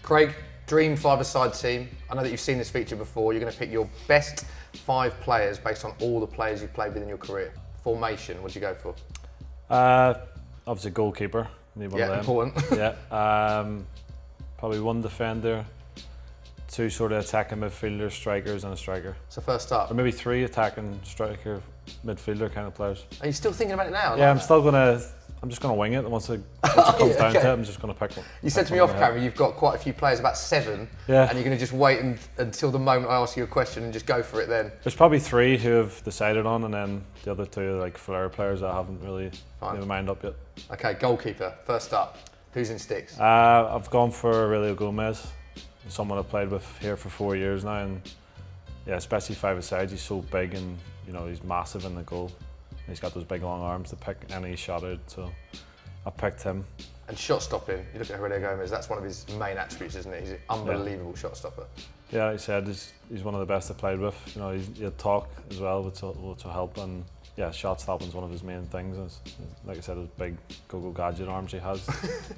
Craig, dream five-a-side team. I know that you've seen this feature before. You're going to pick your best 5 players based on all the players you've played with in your career. Formation, what do you go for? Obviously goalkeeper. Need one of them. Important. Yeah. Probably one defender, 2 sort of attacking midfielders, strikers, and a striker. So first up. Or maybe 3 attacking, striker, midfielder kind of players. Are you still thinking about it now? Yeah, I'm just gonna wing it. Once it comes down to it, I'm just gonna pick one. You said to me off camera, you've got quite a few players, about 7, yeah. And you're going to just wait until the moment I ask you a question and just go for it then. There's probably 3 who have decided on, and then the other 2 are like flair players that I haven't really made my mind up yet. Okay, goalkeeper, first up. Who's in sticks? I've gone for Aurelio Gomez, someone I've played with here for 4 years now, and yeah, especially five-a-side, he's so big and he's massive in the goal. He's got those big long arms to pick any shot out, so I've picked him. And shot stopping, you look at Aurelio Gomez, that's one of his main attributes, isn't it? He's an unbelievable shot stopper. Yeah, like I said, he's one of the best I've played with. He'll talk as well, which will help, and yeah, shot stopping is one of his main things. Like I said, those big go-go gadget arms he has,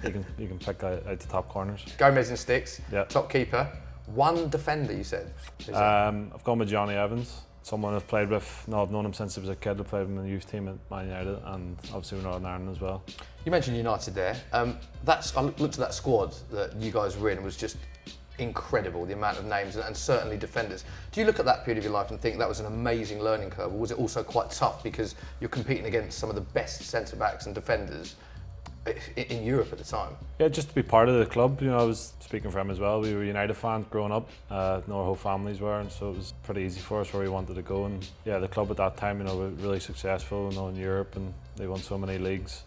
you can pick out the top corners. Gomez in sticks, yeah. Top keeper. 1 defender, you said? I've gone with Johnny Evans. Someone I've played with, I've known him since he was a kid. I played with him in the youth team at Man United, and obviously we're Northern Ireland as well. You mentioned United there. I looked at that squad that you guys were in, was just incredible, the amount of names and certainly defenders. Do you look at that period of your life and think that was an amazing learning curve, or was it also quite tough because you're competing against some of the best centre-backs and defenders in Europe at the time? Yeah, just to be part of the club. I was speaking for him as well. We were United fans growing up. Our whole families were, and so it was pretty easy for us where we wanted to go. And yeah, the club at that time, were really successful, in Europe, and they won so many leagues.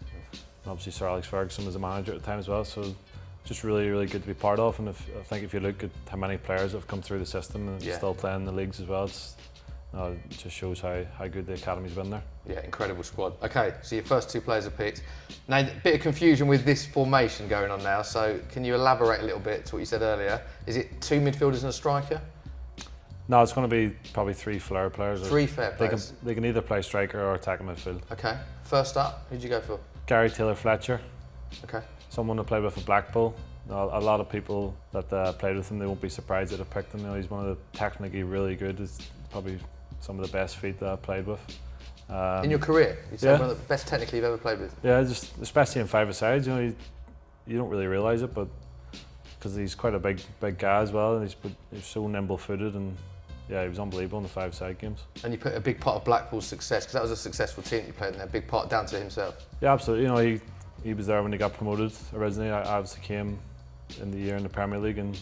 And obviously, Sir Alex Ferguson was the manager at the time as well. So just really, really good to be part of. And I think if you look at how many players have come through the system and still playing in the leagues as well, it just shows how good the academy's been there. Yeah, incredible squad. Okay, so your first 2 players are picked. Now, a bit of confusion with this formation going on now, so can you elaborate a little bit to what you said earlier? Is it 2 midfielders and a striker? No, it's going to be probably 3 flair players. 3 flair players? They can either play striker or attacking midfield. Okay, first up, who'd you go for? Gary Taylor Fletcher. Okay. Someone I played with at Blackpool. A lot of people that played with him, they won't be surprised that I picked him. He's one of the technically really good. He's probably some of the best feet that I've played with. In your career? You said one of the best technically you've ever played with? Yeah, just especially in five-a-sides, you don't really realise it, but because he's quite a big guy as well, and he's so nimble-footed, and yeah, he was unbelievable in the 5-a-side games. And you put a big part of Blackpool's success, because that was a successful team that you played in there, a big part down to himself. Yeah, absolutely. He was there when he got promoted originally. I obviously came in the year in the Premier League, and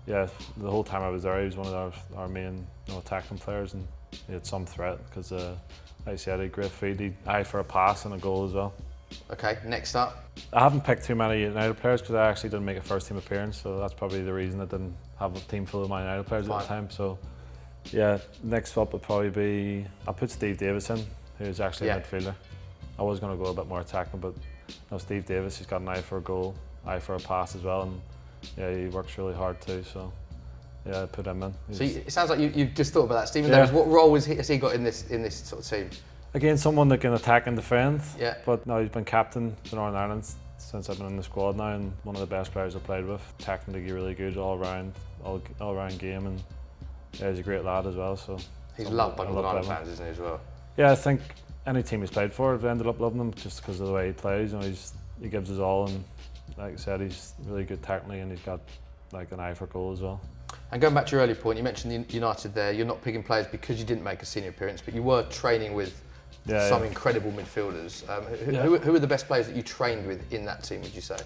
yeah, the whole time I was there, he was one of our main attacking players, and he had some threat because, like I said, he had a great feed. He eye for a pass and a goal as well. Okay, next up. I haven't picked too many United players because I actually didn't make a first team appearance, so that's probably the reason I didn't have a team full of Man United players at the time. So yeah, next up would probably be, I'll put Steve Davidson, who's actually a midfielder. I was going to go a bit more attacking, but Steve Davis, he's got an eye for a goal, eye for a pass as well, and yeah, he works really hard too, so yeah, I put him in. So it sounds like you've just thought about that. Stephen Davis, what role has he got in this sort of team? Again, someone that can attack and defend, yeah. But no, he's been captain for Northern Ireland since I've been in the squad now, and one of the best players I've played with. Technically really good all round game, and yeah, he's a great lad as well. So he's loved by Northern Ireland fans, isn't he, as well? Yeah, I think any team he's played for, I've ended up loving him just because of the way he plays. He gives his all, and like I said, he's really good technically, and he's got like an eye for goal as well. And going back to your earlier point, you mentioned United there. You're not picking players because you didn't make a senior appearance, but you were training with some incredible midfielders. Who are the best players that you trained with in that team, would you say?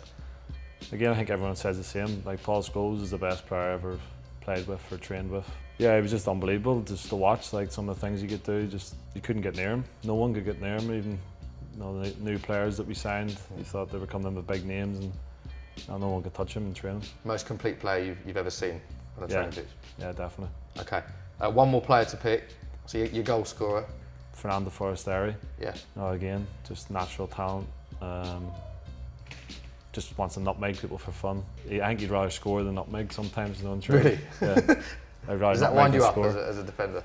Again, I think everyone says the same. Like Paul Scholes is the best player I ever played with or trained with. Yeah, he was just unbelievable just to watch. Like some of the things he could do, you couldn't get near him. No one could get near him. Even the new players that we signed, you thought they were coming with big names, and no one could touch him in training. Most complete player you've ever seen on a training pitch? Yeah, definitely. Okay, one more player to pick. So your goal scorer? Fernando Forestieri. Yeah. Again, just natural talent. Just wants to nutmeg people for fun. I think he'd rather score than nutmeg sometimes. Really? Yeah. Does that wind you up as a defender?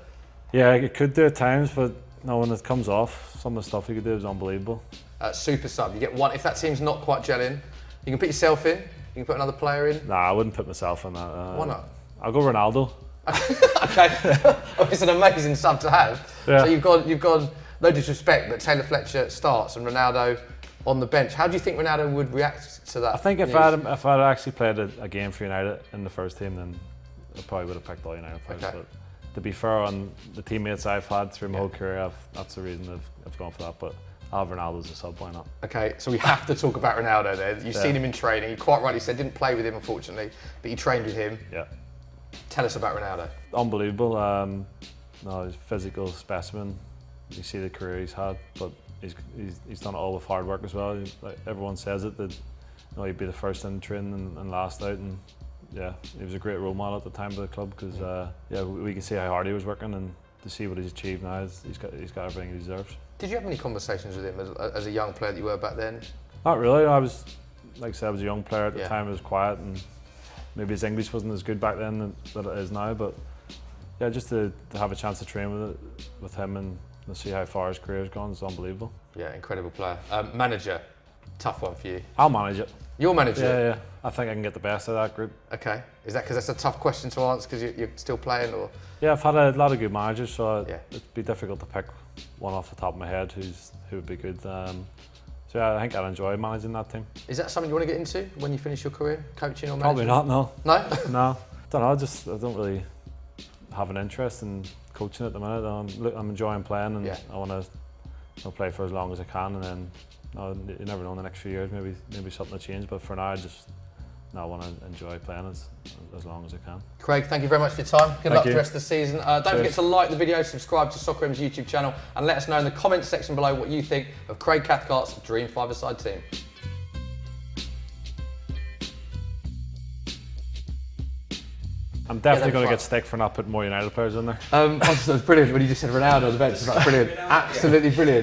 Yeah, it could do at times, but no, when it comes off, some of the stuff he could do is unbelievable. Super sub. You get one. If that team's not quite gelling, you can put yourself in. You can put another player in? Nah, I wouldn't put myself in that. Why not? I'll go Ronaldo. Okay, it's an amazing sub to have. Yeah. So you've gone, no disrespect, but Taylor Fletcher starts and Ronaldo on the bench. How do you think Ronaldo would react to that? I think if I'd actually played a game for United in the first team, then I probably would have picked all United players. Okay. But to be fair on the teammates I've had through my whole career, that's the reason I've gone for that. But I'll have Ronaldo as a sub, why not? Okay, so we have to talk about Ronaldo there. You've seen him in training. You quite rightly said didn't play with him, unfortunately, but you trained with him. Yeah. Tell us about Ronaldo. Unbelievable. No, he's a physical specimen. You see the career he's had, but he's done it all with hard work as well. Like everyone says it, that he'd be the first in training and last out, and yeah, he was a great role model at the time of the club because we can see how hard he was working, and to see what he's achieved now, he's got everything he deserves. Did you have any conversations with him as a young player that you were back then? Not really. I was, like I said, I was a young player at the Yeah. time. I was quiet, and maybe his English wasn't as good back then that it is now. But yeah, just to have a chance to train with him and to see how far his career has gone is unbelievable. Yeah, incredible player. Manager, tough one for you. I'll manage it. You'll manage it? Yeah. I think I can get the best of that group. Okay. Is that because that's a tough question to answer because you're still playing, or? Yeah, I've had a lot of good managers, so Yeah. it'd be difficult to pick one off the top of my head who would be good. So yeah, I think I'd enjoy managing that team. Is that something you want to get into when you finish your career, coaching or Probably managing? not, no. No? No, don't know. I don't really have an interest in coaching at the minute. I'm enjoying playing, and I want to play for as long as I can, and then you never know in the next few years. Maybe something will change, but for now, I want to enjoy playing as long as I can. Craig, thank you very much for your time. Good luck for you. the rest of the season. Don't forget to like the video, subscribe to Soccer M's YouTube channel, and let us know in the comments section below what you think of Craig Cathcart's Dream Five-a-Side team. I'm definitely going to get stick for not putting more United players in there. That was brilliant when you just said Ronaldo on the bench. It's like brilliant, absolutely brilliant.